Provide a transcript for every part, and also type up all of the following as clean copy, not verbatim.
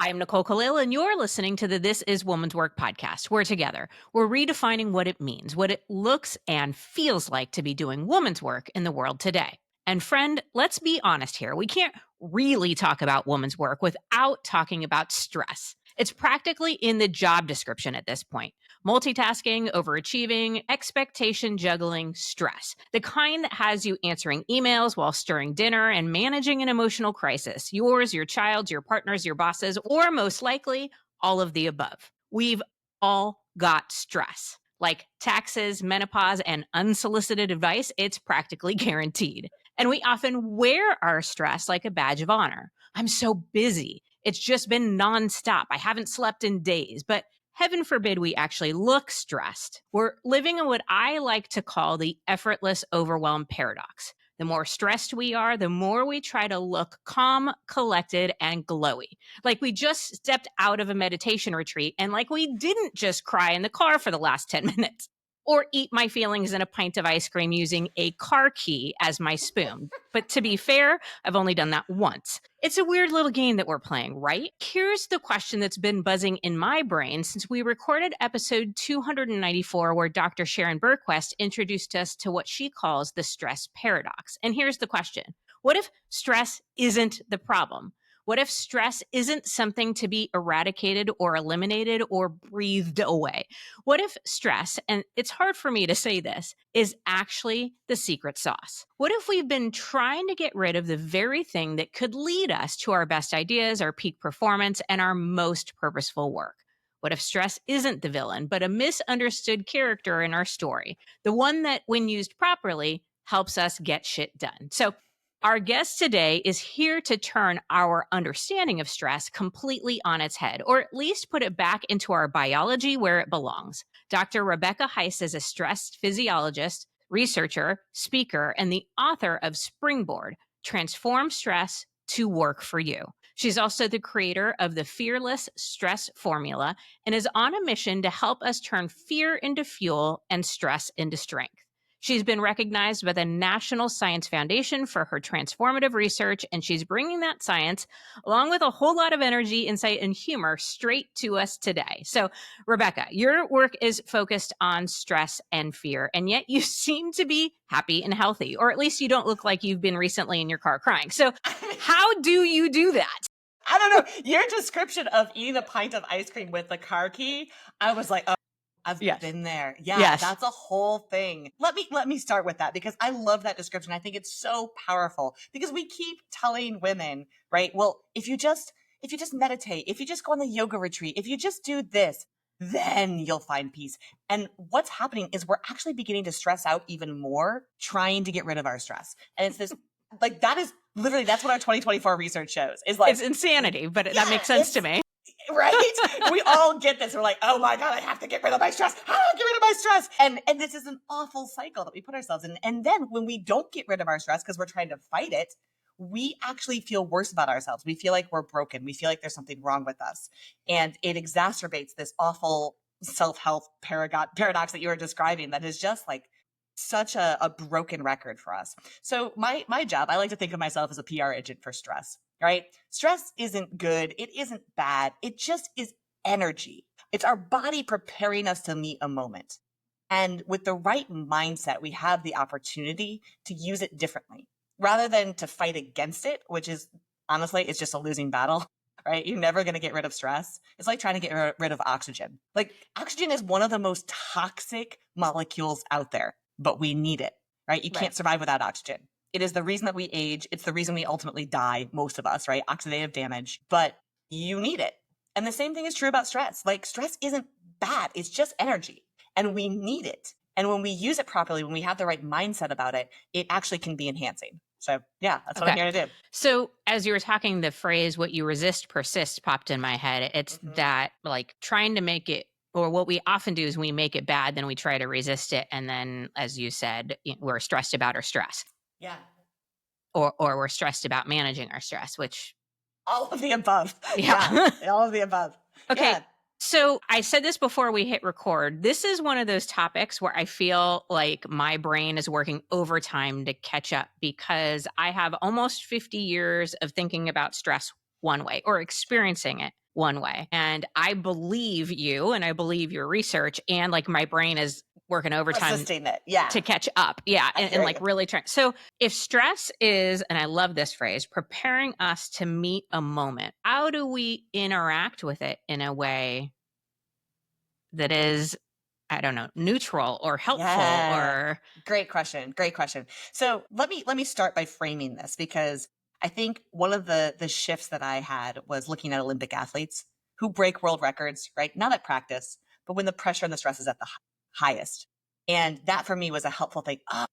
I'm Nicole Kalil, and you're listening to the This Is Woman's Work podcast. We're together. We're redefining what it means, what it looks and feels like to be doing woman's work in the world today. And friend, let's be honest here. We can't really talk about woman's work without talking about stress. It's practically in the job description at this point. Multitasking, overachieving, expectation juggling, stress. The kind that has you answering emails while stirring dinner and managing an emotional crisis. Yours, your child's, your partner's, your boss's, or most likely, all of the above. We've all got stress. Like taxes, menopause, and unsolicited advice, it's practically guaranteed. And we often wear our stress like a badge of honor. I'm so busy. It's just been nonstop. I haven't slept in days. But heaven forbid we actually look stressed. We're living in what I like to call the effortless overwhelm paradox. The more stressed we are, the more we try to look calm, collected, and glowy. Like we just stepped out of a meditation retreat and like we didn't just cry in the car for the last 10 minutes. Or eat my feelings in a pint of ice cream using a car key as my spoon. But to be fair, I've only done that once. It's a weird little game that we're playing, right? Here's the question that's been buzzing in my brain since we recorded episode 294, where Dr. Sharon Burquest introduced us to what she calls the stress paradox. And here's the question. What if stress isn't the problem? What if stress isn't something to be eradicated or eliminated or breathed away? What if stress, and it's hard for me to say this, is actually the secret sauce? What if we've been trying to get rid of the very thing that could lead us to our best ideas, our peak performance, and our most purposeful work? What if stress isn't the villain, but a misunderstood character in our story? The one that, when used properly, helps us get shit done. So our guest today is here to turn our understanding of stress completely on its head, or at least put it back into our biology where it belongs. Dr. Rebecca Heiss is a stress physiologist, researcher, speaker, and the author of Springboard, Transform Stress to Work for You. She's also the creator of the Fearless Stress Formula and is on a mission to help us turn fear into fuel and stress into strength. She's been recognized by the National Science Foundation for her transformative research, and she's bringing that science, along with a whole lot of energy, insight, and humor, straight to us today. So, Rebecca, your work is focused on stress and fear, and yet you seem to be happy and healthy, or at least you don't look like you've been recently in your car crying. So, how do you do that? I don't know. Your description of eating a pint of ice cream with the car key, I was like, oh, I've been there. Yeah, Yes. That's a whole thing. Let me start with that because I love that description. I think it's so powerful because we keep telling women, right? Well, if you just meditate, if you just go on the yoga retreat, if you just do this, then you'll find peace. And what's happening is we're actually beginning to stress out even more, trying to get rid of our stress. And it's this like that is literally that's what our 2024 research shows. Is like It's insanity, but that makes sense to me. Right? We all get this. We're like, oh my God, I have to get rid of my stress. How do I get rid of my stress? And this is an awful cycle that we put ourselves in. And then when we don't get rid of our stress because we're trying to fight it, we actually feel worse about ourselves. We feel like we're broken. We feel like there's something wrong with us. And it exacerbates this awful self-help paradox that you were describing that is just like such a broken record for us. So my job, I like to think of myself as a PR agent for stress. Right? Stress isn't good. It isn't bad. It just is energy. It's our body preparing us to meet a moment. And with the right mindset, we have the opportunity to use it differently rather than to fight against it, which is honestly, it's just a losing battle, right? You're never going to get rid of stress. It's like trying to get rid of oxygen. Like oxygen is one of the most toxic molecules out there, but we need it, right? You can't survive without oxygen. It is the reason that we age. It's the reason we ultimately die, most of us, right? Oxidative damage, but you need it. And the same thing is true about stress. Like stress isn't bad. It's just energy and we need it. And when we use it properly, when we have the right mindset about it, it actually can be enhancing. So yeah, that's what I'm here to do. So as you were talking, the phrase, what you resist persists popped in my head. It's that like trying to make it, or what we often do is we make it bad, then we try to resist it. And then, as you said, we're stressed about our stress. Yeah. Or we're stressed about managing our stress, which... All of the above. Yeah. All of the above. Okay. Yeah. So I said this before we hit record. This is one of those topics where I feel like my brain is working overtime to catch up because I have almost 50 years of thinking about stress one way or experiencing it one way. And I believe you and I believe your research, and like my brain is working overtime Resisting it. Yeah. to catch up. Yeah. I And, hear like you. really trying. So if stress is, and I love this phrase, preparing us to meet a moment, how do we interact with it in a way that is, I don't know, neutral or helpful Yeah. or Great question. Great question. So let me start by framing this, because I think one of the shifts that I had was looking at Olympic athletes who break world records, right? Not at practice, but when the pressure and the stress is at the highest. And that for me was a helpful thing. Oh,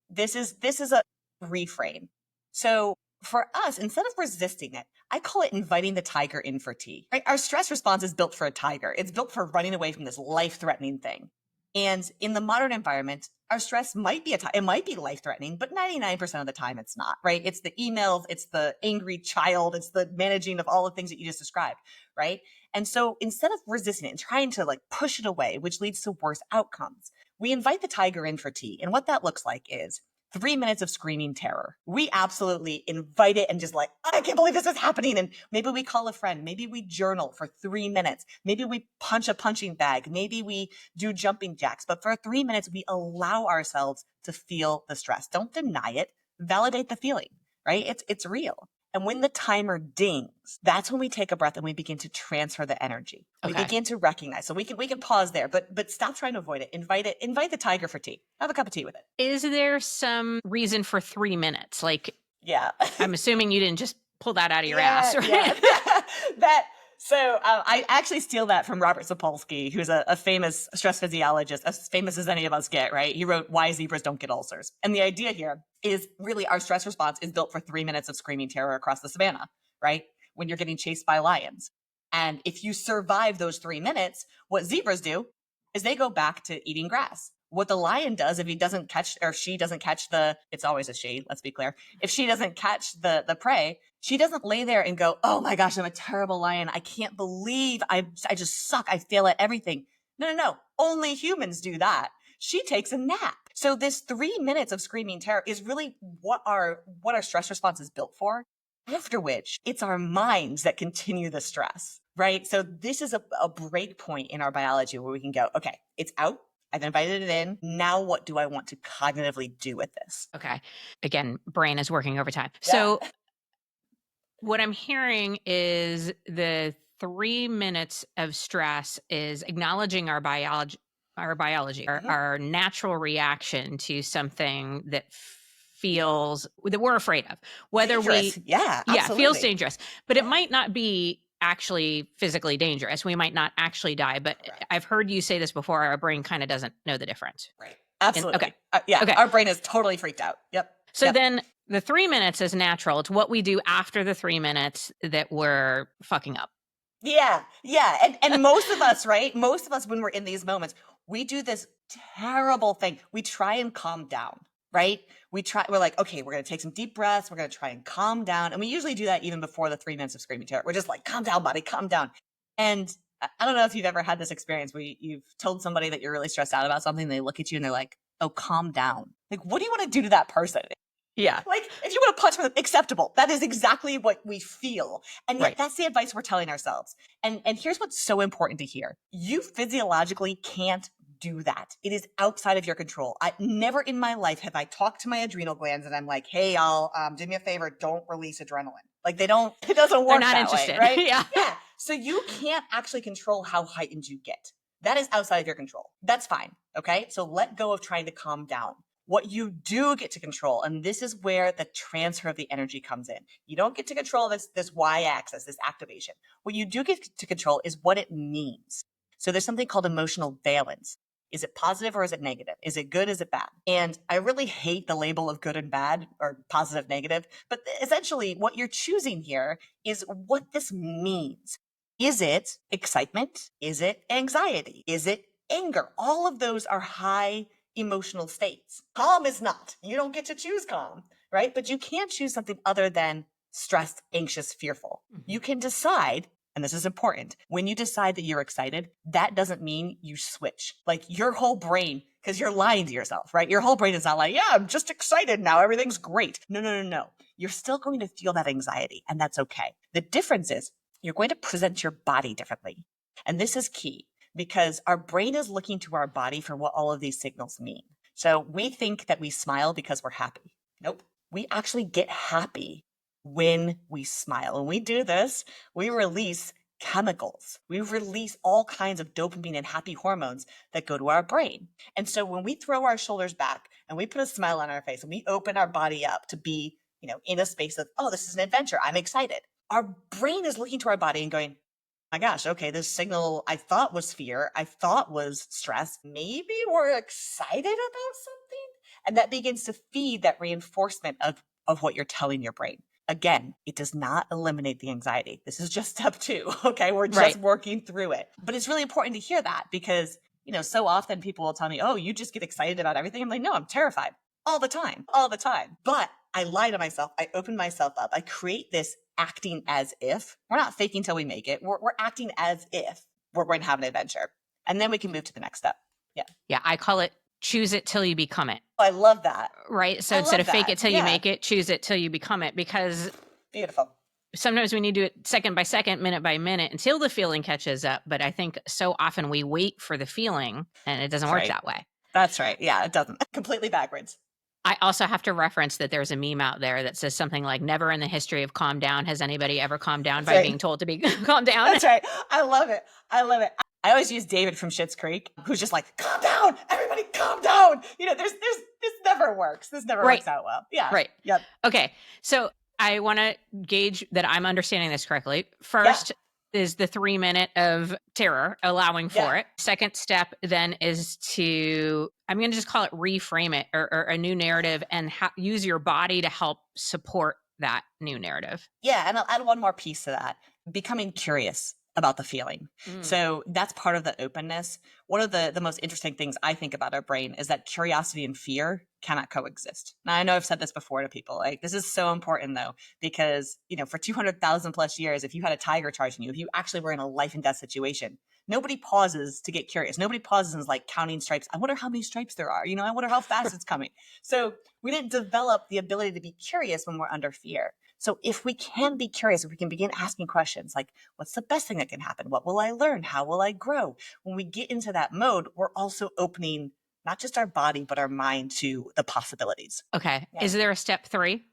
this is a reframe. So for us, instead of resisting it, I call it inviting the tiger in for tea. Right? Our stress response is built for a tiger. It's built for running away from this life-threatening thing. And in the modern environment, our stress might be it might be life-threatening, but 99% of the time it's not, right? It's the emails, it's the angry child, it's the managing of all the things that you just described, right? And so instead of resisting it and trying to like push it away, which leads to worse outcomes, we invite the tiger in for tea. And what that looks like is 3 minutes of screaming terror. We absolutely invite it and just like, I can't believe this is happening. And maybe we call a friend. Maybe we journal for 3 minutes. Maybe we punch a punching bag. Maybe we do jumping jacks. But for 3 minutes, we allow ourselves to feel the stress. Don't deny it. Validate the feeling, right? It's real. And when the timer dings, that's when we take a breath and we begin to transfer the energy. We Okay. begin to recognize. So we can pause there, but stop trying to avoid it. Invite the tiger for tea. Have a cup of tea with it. Is there some reason for 3 minutes? Like, Yeah. I'm assuming you didn't just pull that out of your Yeah, ass, right? yeah. I actually steal that from Robert Sapolsky, who's a famous stress physiologist, as famous as any of us get, right? He wrote Why Zebras Don't Get Ulcers. And the idea here is really our stress response is built for 3 minutes of screaming terror across the savannah, right? When you're getting chased by lions. And if you survive those 3 minutes, what zebras do is they go back to eating grass. What the lion does, if he doesn't catch, or she doesn't catch it's always a she, let's be clear. If she doesn't catch the prey, she doesn't lay there and go, oh my gosh, I'm a terrible lion. I can't believe I just suck. I fail at everything. No. Only humans do that. She takes a nap. So this 3 minutes of screaming terror is really what our stress response is built for. After which, it's our minds that continue the stress, right? So this is a break point in our biology where we can go, okay, it's out. I've invited it in. Now what do I want to cognitively do with this? Okay. Again, brain is working overtime. Yeah. So what I'm hearing is the 3 minutes of stress is acknowledging our biology, our natural reaction to something that feels that we're afraid of, whether Dangerous. Yeah, feels absolutely. dangerous, but it might not be actually physically dangerous. We might not actually die, but Correct. I've heard you say this before. Our brain kind of doesn't know the difference. Right. Absolutely. Okay. Yeah. Okay. Our brain is totally freaked out. Yep. So Yep. then the 3 minutes is natural. It's what we do after the 3 minutes that we're fucking up. Yeah. And most of us, right? Most of us, when we're in these moments, we do this terrible thing. We try and calm down, right? We're like, okay, we're going to take some deep breaths. We're going to try and calm down. And we usually do that even before the 3 minutes of screaming terror. We're just like, calm down, buddy, calm down. And I don't know if you've ever had this experience where you've told somebody that you're really stressed out about something. They look at you and they're like, oh, calm down. Like, what do you want to do to that person? Yeah. Like, if you want to punch them, acceptable. That is exactly what we feel. And yet that's the advice we're telling ourselves. And here's what's so important to hear. You physiologically can't do that. It is outside of your control. I never in my life have I talked to my adrenal glands and I'm like, hey, y'all, do me a favor, don't release adrenaline. Like it doesn't work They're not that interested. way, right? Yeah. So you can't actually control how heightened you get. That is outside of your control. That's fine. Okay. So let go of trying to calm down. What you do get to control, and this is where the transfer of the energy comes in. You don't get to control this y-axis, this activation. What you do get to control is what it means. So there's something called emotional valence. Is it positive or is it negative? Is it good? Is it bad? And I really hate the label of good and bad or positive, negative, but essentially what you're choosing here is what this means. Is it excitement? Is it anxiety? Is it anger? All of those are high emotional states. Calm is not. You don't get to choose calm, right? But you can't choose something other than stressed, anxious, fearful. You can decide, and this is important, when you decide that you're excited, that doesn't mean you switch. Like your whole brain, because you're lying to yourself, right? Your whole brain is not like, yeah, I'm just excited now. Everything's great. No. You're still going to feel that anxiety, and that's okay. The difference is you're going to present your body differently. And this is key because our brain is looking to our body for what all of these signals mean. So we think that we smile because we're happy. Nope. We actually get happy when we smile. When we do this, we release chemicals. We release all kinds of dopamine and happy hormones that go to our brain. And so when we throw our shoulders back and we put a smile on our face and we open our body up to be, in a space of, oh, this is an adventure, I'm excited. Our brain is looking to our body and going, my gosh, okay, this signal I thought was fear, I thought was stress. Maybe we're excited about something. And that begins to feed that reinforcement of what you're telling your brain. Again, it does not eliminate the anxiety. This is just step 2. Okay. We're just working through it. But it's really important to hear that because, so often people will tell me, oh, you just get excited about everything. I'm like, no, I'm terrified all the time. But I lie to myself. I open myself up. I create this acting as if. We're not faking till we make it. We're acting as if we're going to have an adventure. And then we can move to the next step. Yeah. Yeah. I call it choose it till you become it. Oh, I love that. Right. So instead of fake it till you make it, choose it till you become it, because beautiful. Sometimes we need to do it second by second, minute by minute until the feeling catches up. But I think so often we wait for the feeling and it doesn't work that way. That's right. Yeah, it doesn't. Completely backwards. I also have to reference that there's a meme out there that says something like, never in the history of calm down has anybody ever calmed down by being told to be calm down. That's right. I love it. I always use David from Schitt's Creek, who's just like, calm down, everybody calm down. This never works. This never works out well. Yeah. Right. Yep. Okay. So I want to gauge that I'm understanding this correctly. First is the 3 minute of terror, allowing for it. Second step then is I'm going to just call it reframe it or a new narrative and use your body to help support that new narrative. Yeah. And I'll add one more piece to that, becoming curious about the feeling. So that's part of the openness. One of the most interesting things I think about our brain is that curiosity and fear cannot coexist. Now, I know I've said this before to people, like this is so important though, because, for 200,000 plus years, if you had a tiger charging you, if you actually were in a life and death situation, nobody pauses to get curious. Nobody pauses and is like counting stripes. I wonder how many stripes there are. I wonder how fast it's coming. So we didn't develop the ability to be curious when we're under fear. So if we can be curious, if we can begin asking questions like, what's the best thing that can happen? What will I learn? How will I grow? When we get into that mode, we're also opening not just our body, but our mind to the possibilities. Okay. Yeah. Is there a step 3?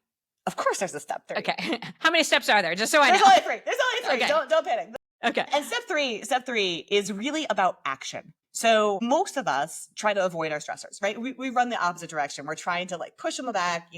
Of course there's a step 3. Okay. How many steps are there? Just so I know. There's only 3. Okay. Don't panic. Okay. And step three is really about action. So most of us try to avoid our stressors, right? We run the opposite direction. We're trying to push them back,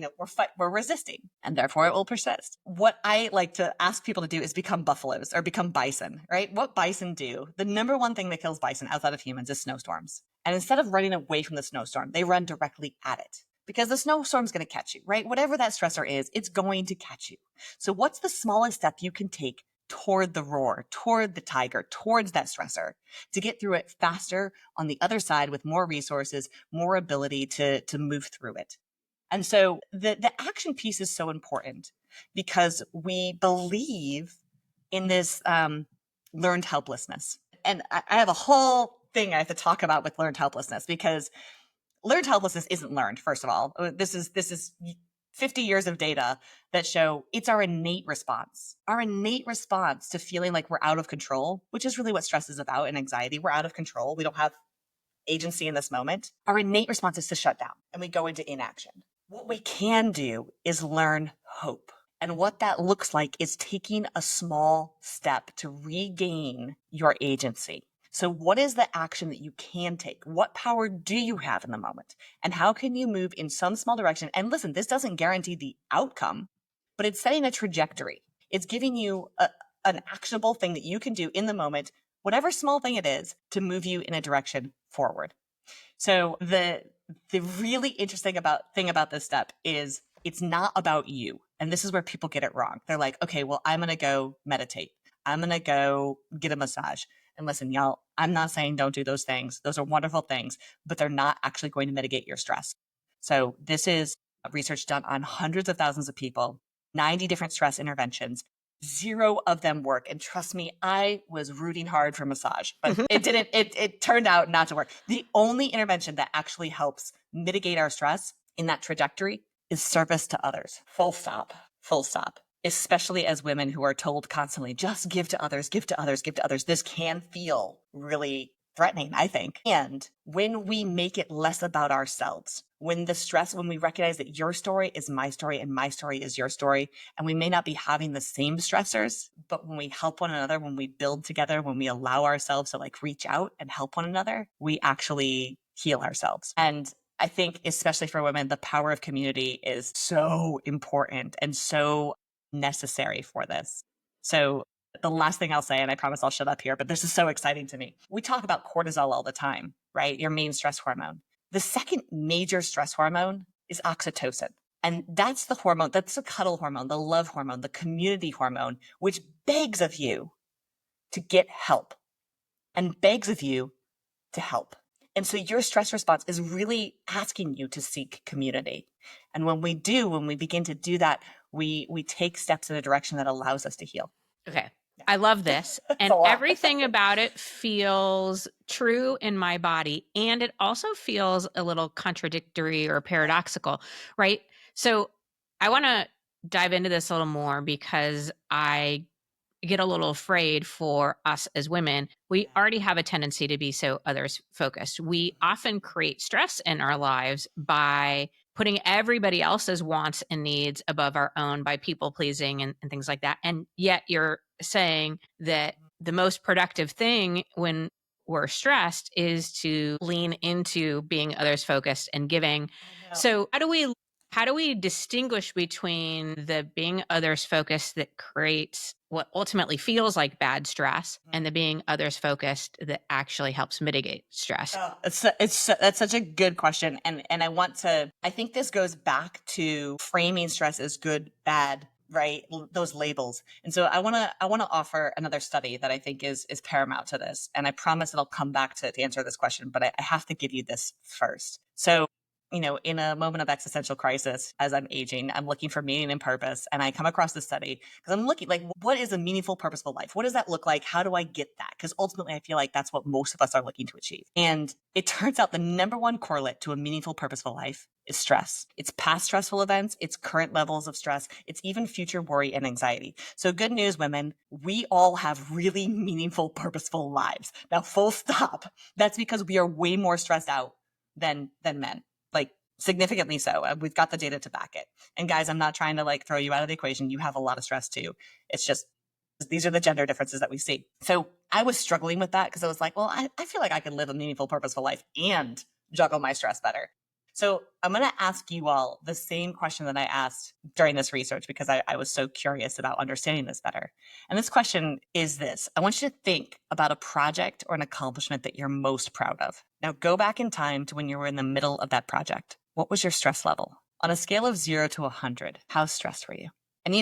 we're resisting, and therefore it will persist. What I like to ask people to do is become buffaloes or become bison, right? What bison do, the number one thing that kills bison outside of humans is snowstorms. And instead of running away from the snowstorm, they run directly at it. Because the snowstorm's going to catch you, right? Whatever that stressor is, it's going to catch you. So what's the smallest step you can take toward the roar, toward the tiger, towards that stressor to get through it faster on the other side with more resources, more ability to move through it? And so the action piece is so important because we believe in this learned helplessness. And I have a whole thing I have to talk about with learned helplessness because learned helplessness isn't learned, first of all. This is 50 years of data that show it's our innate response to feeling like we're out of control, which is really what stress is about and anxiety. We're out of control. We don't have agency in this moment. Our innate response is to shut down and we go into inaction. What we can do is learn hope. And what that looks like is taking a small step to regain your agency. So what is the action that you can take? What power do you have in the moment? And how can you move in some small direction? And listen, this doesn't guarantee the outcome, but it's setting a trajectory. It's giving you an actionable thing that you can do in the moment, whatever small thing it is, to move you in a direction forward. So the really interesting thing about this step is it's not about you. And this is where people get it wrong. They're like, okay, well, I'm going to go meditate. I'm going to go get a massage. And listen, y'all, I'm not saying don't do those things. Those are wonderful things, but they're not actually going to mitigate your stress. So this is research done on hundreds of thousands of people, 90 different stress interventions. 0 of them work. And trust me, I was rooting hard for massage, but it turned out not to work. The only intervention that actually helps mitigate our stress in that trajectory is service to others. Full stop. especially as women who are told constantly, just give to others, give to others, give to others. This can feel really threatening, I think. And when we make it less about ourselves, when we recognize that your story is my story and my story is your story, and we may not be having the same stressors, but when we help one another, when we build together, when we allow ourselves to like reach out and help one another, we actually heal ourselves. And I think, especially for women, the power of community is so important and so necessary for this. So the last thing I'll say, and I promise I'll shut up here, but this is so exciting to me. We talk about cortisol all the time, right? Your main stress hormone. The second major stress hormone is oxytocin. And that's the hormone, that's the cuddle hormone, the love hormone, the community hormone, which begs of you to get help and begs of you to help. And so your stress response is really asking you to seek community. And when we begin to do that, we take steps in a direction that allows us to heal. Okay. I love this. And everything about it feels true in my body. And it also feels a little contradictory or paradoxical, right? So I want to dive into this a little more because I get a little afraid for us as women. We already have a tendency to be so others focused. We often create stress in our lives by putting everybody else's wants and needs above our own by people pleasing and things like that. And yet you're saying that the most productive thing when we're stressed is to lean into being others focused and giving. So how do we distinguish between the being others focused that creates what ultimately feels like bad stress and the being others focused that actually helps mitigate stress? That's such a good question. And I think this goes back to framing stress as good, bad, right? Those labels. And so I want to offer another study that I think is paramount to this. And I promise that I'll come back to answer this question, but I have to give you this first. So, in a moment of existential crisis, as I'm aging, I'm looking for meaning and purpose. And I come across this study because I'm looking like, what is a meaningful, purposeful life? What does that look like? How do I get that? Because ultimately, I feel like that's what most of us are looking to achieve. And it turns out the number one correlate to a meaningful, purposeful life is stress. It's past stressful events. It's current levels of stress. It's even future worry and anxiety. So good news, women, we all have really meaningful, purposeful lives. Now, full stop. That's because we are way more stressed out than men. Like significantly so. We've got the data to back it. And guys, I'm not trying to like throw you out of the equation. You have a lot of stress too. It's just, these are the gender differences that we see. So I was struggling with that because I was like, well, I feel like I could live a meaningful, purposeful life and juggle my stress better. So I'm going to ask you all the same question that I asked during this research because I was so curious about understanding this better. And this question is this. I want you to think about a project or an accomplishment that you're most proud of. Now go back in time to when you were in the middle of that project. What was your stress level? On a scale of 0 to 100, how stressed were you? And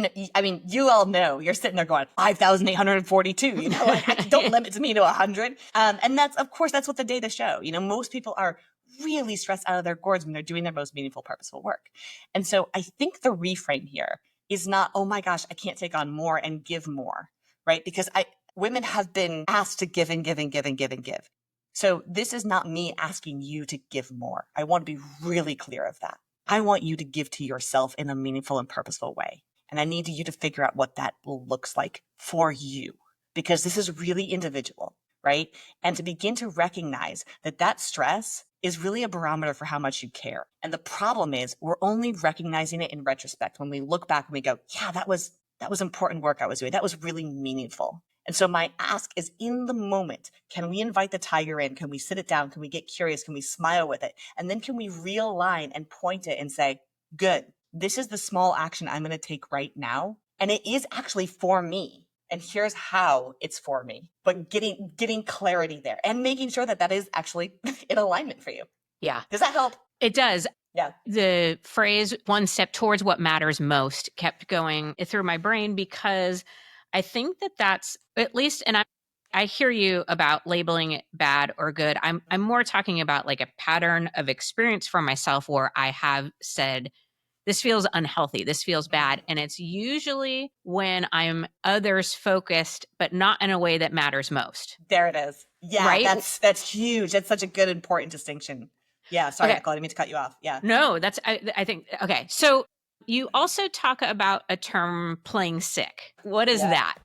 you all know, you're sitting there going, 5,842, like, don't limit to me to 100. And that's what the data show. Most people are really stressed out of their gourds when they're doing their most meaningful, purposeful work. And so I think the reframe here is not, oh my gosh, I can't take on more and give more, right? Because women have been asked to give and give and give and give and give. So this is not me asking you to give more. I want to be really clear of that. I want you to give to yourself in a meaningful and purposeful way. And I need you to figure out what that looks like for you, because this is really individual, right? And to begin to recognize that stress is really a barometer for how much you care. And the problem is we're only recognizing it in retrospect. When we look back and we go, yeah, that was important work I was doing. That was really meaningful. And so my ask is, in the moment, can we invite the tiger in? Can we sit it down? Can we get curious? Can we smile with it? And then can we realign and point it and say, good, this is the small action I'm going to take right now. And it is actually for me. And here's how it's for me. But getting clarity there and making sure that is actually in alignment for you. Yeah. Does that help? It does. Yeah. The phrase "one step towards what matters most" kept going through my brain because I think that's at least, and I hear you about labeling it bad or good. I'm more talking about like a pattern of experience for myself where I have said, this feels unhealthy. This feels bad. And it's usually when I'm others focused, but not in a way that matters most. There it is. Yeah, right? That's huge. That's such a good, important distinction. Yeah. Sorry, Nicole, I didn't mean to cut you off. Yeah. No, I think, okay. So You also talk about a term playing sick. What is that?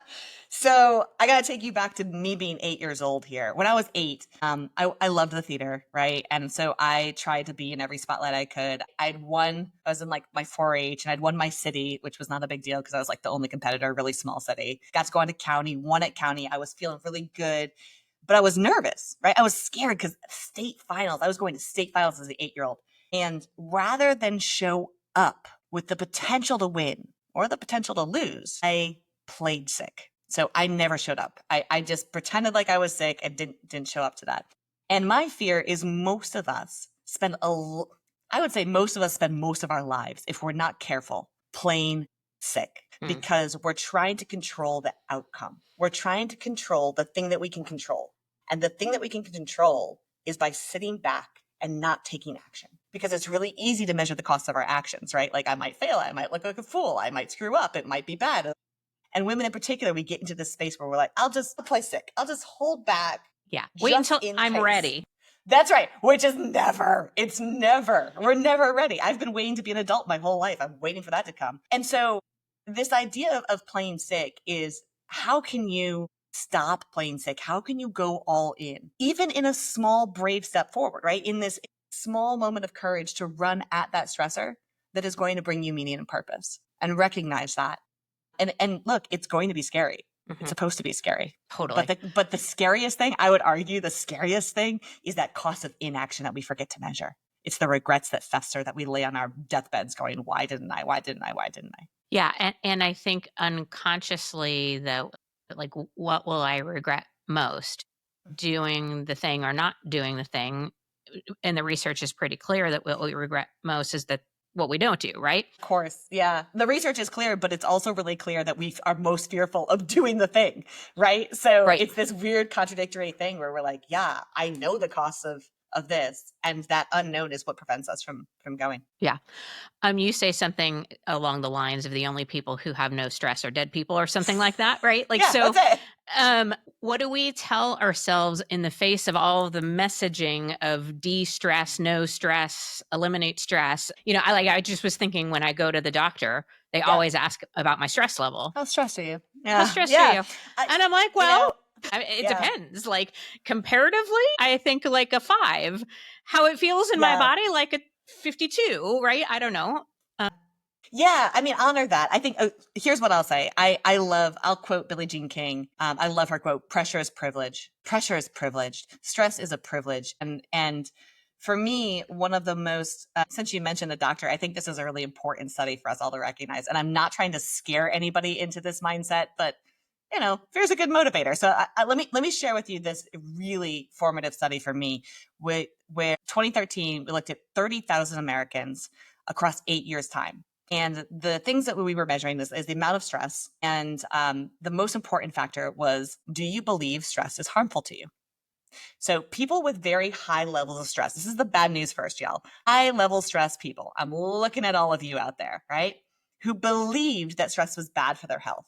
So I got to take you back to me being 8 years old here. When I was 8, I loved the theater, right? And so I tried to be in every spotlight I could. I was in like my 4-H and I'd won my city, which was not a big deal because I was like the only competitor, really small city. Got to go on to county, won at county. I was feeling really good, but I was nervous, right? I was scared because I was going to state finals as an 8-year-old. And rather than show up with the potential to win or the potential to lose, I played sick. So I never showed up. I just pretended like I was sick and didn't show up to that. And my fear is most of us spend most of our lives, if we're not careful, playing sick because we're trying to control the outcome. We're trying to control the thing that we can control. And the thing that we can control is by sitting back and not taking action, because it's really easy to measure the cost of our actions, right? Like I might fail. I might look like a fool. I might screw up. It might be bad. And women in particular, we get into this space where we're like, I'll just play sick. I'll just hold back. Yeah. Wait until I'm ready. That's right. Which is never. We're never ready. I've been waiting to be an adult my whole life. I'm waiting for that to come. And so this idea of playing sick is, how can you stop playing sick? How can you go all in? Even in a small, brave step forward, right? In this small moment of courage to run at that stressor that is going to bring you meaning and purpose, and recognize that. And look, it's going to be scary. It's supposed to be scary. Totally. But the scariest thing, I would argue, the scariest thing is that cost of inaction that we forget to measure. It's the regrets that fester that we lay on our deathbeds going, why didn't I? Why didn't I? Why didn't I? Yeah. And I think unconsciously, though, like, what will I regret most? Doing the thing or not doing the thing. And the research is pretty clear that what we regret most is that what we don't do, right? Of course. Yeah. The research is clear, but it's also really clear that we are most fearful of doing the thing, right? So It's this weird contradictory thing where we're like, yeah, I know the cost of this, and that unknown is what prevents us from going. Yeah. You say something along the lines of the only people who have no stress are dead people or something like that, right? Like, yeah, so that's it. What do we tell ourselves in the face of all of the messaging of de-stress, no stress, eliminate stress? I just was thinking, when I go to the doctor, they always ask about my stress level. How stressed are you? How stressed are you? And I'm like, well, it depends. Like, comparatively, I think like a 5. How it feels in my body, like a 52, right? I don't know. Yeah, I mean, honor that. I think, here's what I'll say. I'll quote Billie Jean King. I love her quote, pressure is privilege. Pressure is privileged. Stress is a privilege. And for me, one of the most, since you mentioned the doctor, I think this is a really important study for us all to recognize. And I'm not trying to scare anybody into this mindset, but fear's a good motivator. So let me share with you this really formative study for me, where 2013, we looked at 30,000 Americans across 8 years' time. And the things that we were measuring is the amount of stress. And the most important factor was, do you believe stress is harmful to you? So people with very high levels of stress, this is the bad news first, y'all. High level stress people, I'm looking at all of you out there, right? Who believed that stress was bad for their health,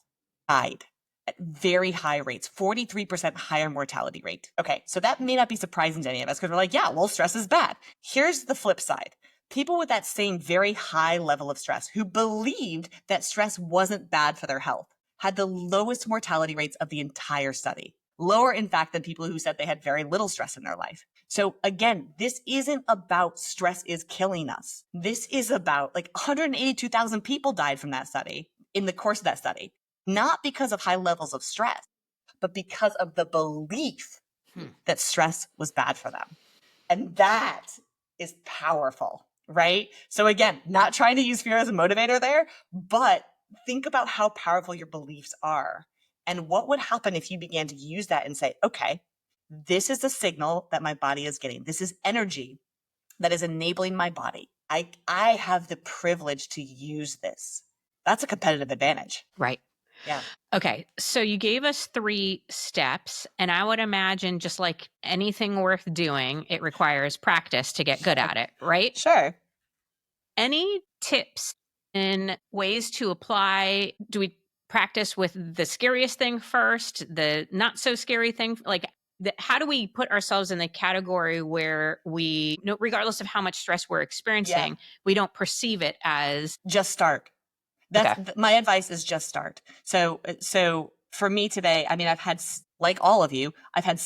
died at very high rates, 43% higher mortality rate. Okay, so that may not be surprising to any of us because we're like, yeah, well, stress is bad. Here's the flip side. People with that same very high level of stress who believed that stress wasn't bad for their health had the lowest mortality rates of the entire study. Lower, in fact, than people who said they had very little stress in their life. So again, this isn't about stress is killing us. This is about 182,000 people died from that study in the course of that study, not because of high levels of stress, but because of the belief that stress was bad for them. And that is powerful. Right? So again, not trying to use fear as a motivator there, but think about how powerful your beliefs are and what would happen if you began to use that and say, okay, this is a signal that my body is getting. This is energy that is enabling my body. I have the privilege to use this. That's a competitive advantage. Right. Yeah. Okay. So you gave us 3 steps, and I would imagine, just like anything worth doing, it requires practice to get good at it, right? Sure. Any tips in ways to apply? Do we practice with the scariest thing first, the not so scary thing? Like, how do we put ourselves in the category where we, regardless of how much stress we're experiencing, we don't perceive it as just start. My advice is just start. So for me today, I mean, I've had, like all of you, I've had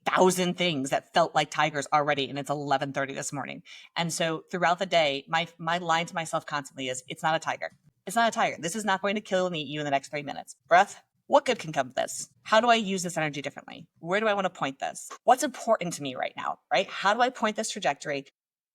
1,000 things that felt like tigers already, and it's 11:30 this morning. And so throughout the day, my line to myself constantly is, it's not a tiger. It's not a tiger. This is not going to kill and eat you in the next 3 minutes. Breath. What good can come of this? How do I use this energy differently? Where do I want to point this? What's important to me right now, right? How do I point this trajectory?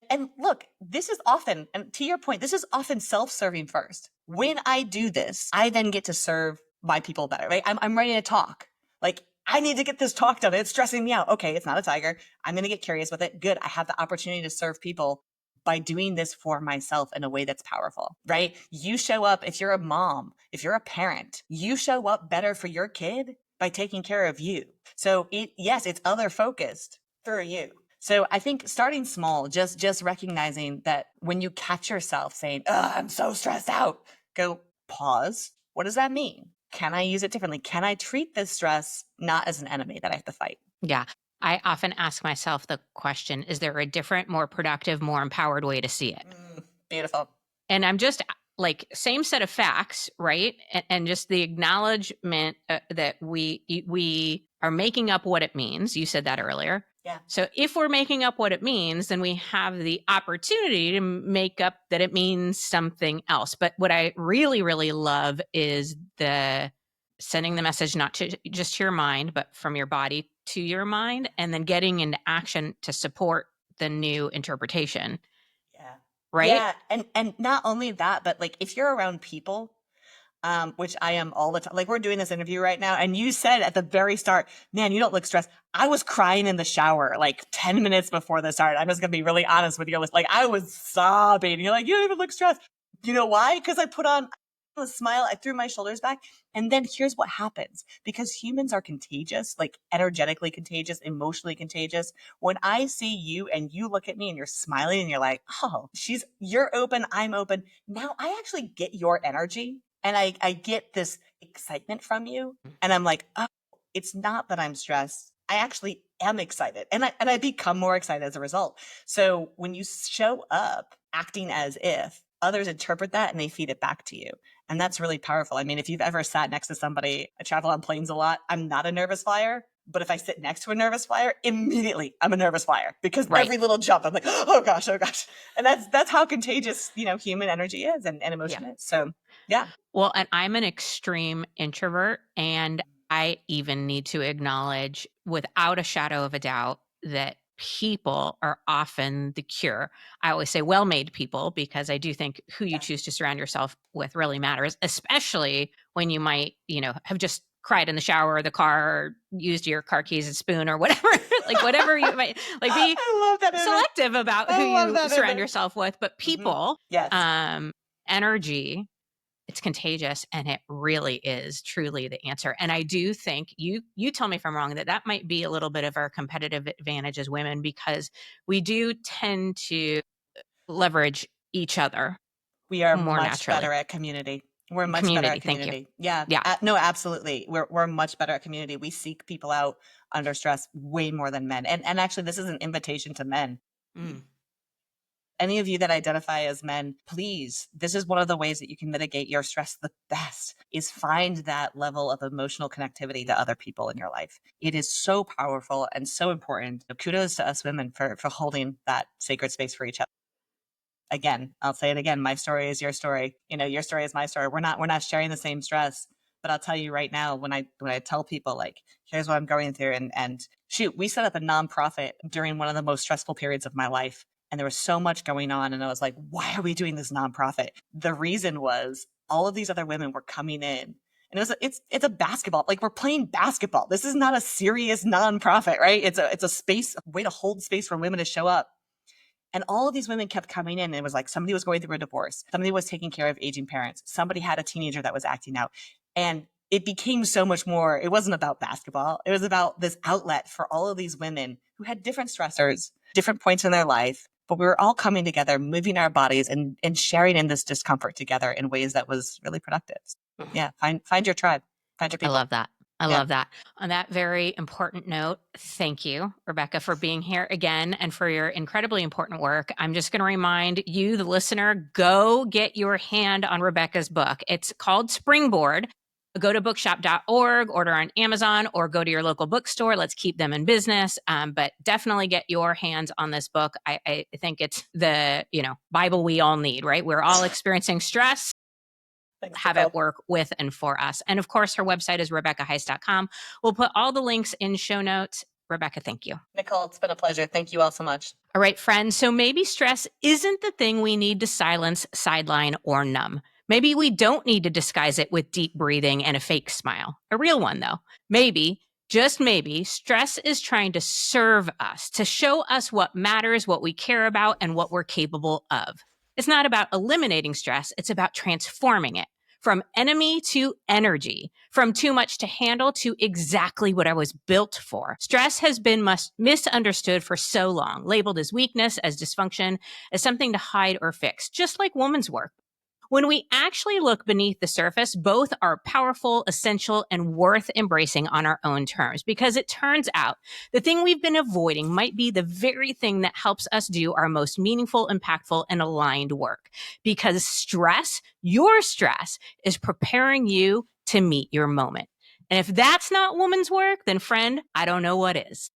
And look, this is often, and to your point, this is often self-serving first. When I do this, I then get to serve my people better, right? I'm ready to talk. Like, I need to get this talk done. It's stressing me out. Okay, it's not a tiger. I'm going to get curious with it. Good. I have the opportunity to serve people by doing this for myself in a way that's powerful, right? You show up, if you're a mom, if you're a parent, you show up better for your kid by taking care of you. So yes, it's other focused for you. So I think starting small, just recognizing that when you catch yourself saying, "Oh, I'm so stressed out," go pause. What does that mean? Can I use it differently? Can I treat this stress not as an enemy that I have to fight? Yeah. I often ask myself the question, is there a different, more productive, more empowered way to see it? Beautiful. And I'm just like, same set of facts, right? And just the acknowledgement that we are making up what it means. You said that earlier. Yeah. So if we're making up what it means, then we have the opportunity to make up that it means something else. But what I really, really love is the sending the message not to just to your mind, but from your body to your mind, and then getting into action to support the new interpretation. Yeah. Right? Yeah. And not only that, but like if you're around people, which I am all the time, like we're doing this interview right now, and you said at the very start, man, you don't look stressed. I was crying in the shower like 10 minutes before the start. I'm just going to be really honest with you. Like I was sobbing. You're like, you don't even look stressed. You know why? Because I put on a smile. I threw my shoulders back. And then here's what happens. Because humans are contagious, like energetically contagious, emotionally contagious. When I see you and you look at me and you're smiling and you're like, oh, you're open, I'm open. Now I actually get your energy. And I get this excitement from you. And I'm like, oh, it's not that I'm stressed. I actually am excited. And I become more excited as a result. So when you show up acting as if, others interpret that and they feed it back to you. And that's really powerful. I mean, if you've ever sat next to somebody, I travel on planes a lot. I'm not a nervous flyer. But if I sit next to a nervous flyer, immediately I'm a nervous flyer because every little jump, I'm like, oh gosh. And that's how contagious, human energy is and emotion is. So yeah. Well, and I'm an extreme introvert, and I even need to acknowledge without a shadow of a doubt that people are often the cure. I always say well-made people, because I do think who you choose to surround yourself with really matters, especially when you might, have just cried in the shower or the car, or used your car keys as a spoon or whatever, like whatever you might like, be selective about who you surround yourself with. But people, energy, it's contagious, and it really is truly the answer. And I do think you tell me if I'm wrong, that might be a little bit of our competitive advantage as women, because we do tend to leverage each other. We are more much naturally. better at community. We're much better at community. Yeah. No, absolutely. We're much better at community. We seek people out under stress way more than men. And actually, this is an invitation to men. Any of you that identify as men, please, this is one of the ways that you can mitigate your stress the best, is find that level of emotional connectivity to other people in your life. It is so powerful and so important. Kudos to us women for holding that sacred space for each other. Again, I'll say it again. My story is your story. Your story is my story. We're not sharing the same stress. But I'll tell you right now, when I tell people, like, here's what I'm going through, and shoot, we set up a nonprofit during one of the most stressful periods of my life. And there was so much going on. And I was like, why are we doing this nonprofit? The reason was all of these other women were coming in. And it's a basketball. Like, we're playing basketball. This is not a serious nonprofit, right? It's a space, a way to hold space for women to show up. And all of these women kept coming in. And it was like somebody was going through a divorce. Somebody was taking care of aging parents. Somebody had a teenager that was acting out. And it became so much more. It wasn't about basketball. It was about this outlet for all of these women who had different stressors, different points in their life. But we were all coming together, moving our bodies and sharing in this discomfort together in ways that was really productive. Yeah. Find your tribe. Find your people. I love that. I Yeah. love that. On that very important note, thank you, Rebecca, for being here again and for your incredibly important work. I'm just going to remind you, the listener, go get your hand on Rebecca's book. It's called Springboard. Go to bookshop.org, order on Amazon, or go to your local bookstore. Let's keep them in business. But definitely get your hands on this book. I think it's the Bible we all need, right? We're all experiencing stress. Thanks, Have Nicole. it work with and for us. And of course, her website is RebeccaHeiss.com. We'll put all the links in show notes. Rebecca, thank you. Nicole, it's been a pleasure. Thank you all so much. All right, friends. So maybe stress isn't the thing we need to silence, sideline, or numb. Maybe we don't need to disguise it with deep breathing and a fake smile. A real one, though. Maybe, just maybe, stress is trying to serve us, to show us what matters, what we care about, and what we're capable of. It's not about eliminating stress, it's about transforming it from enemy to energy, from too much to handle to exactly what I was built for. Stress has been misunderstood for so long, labeled as weakness, as dysfunction, as something to hide or fix, just like woman's work. When we actually look beneath the surface, both are powerful, essential, and worth embracing on our own terms. Because it turns out the thing we've been avoiding might be the very thing that helps us do our most meaningful, impactful, and aligned work. Because stress, your stress, is preparing you to meet your moment. And if that's not woman's work, then friend, I don't know what is.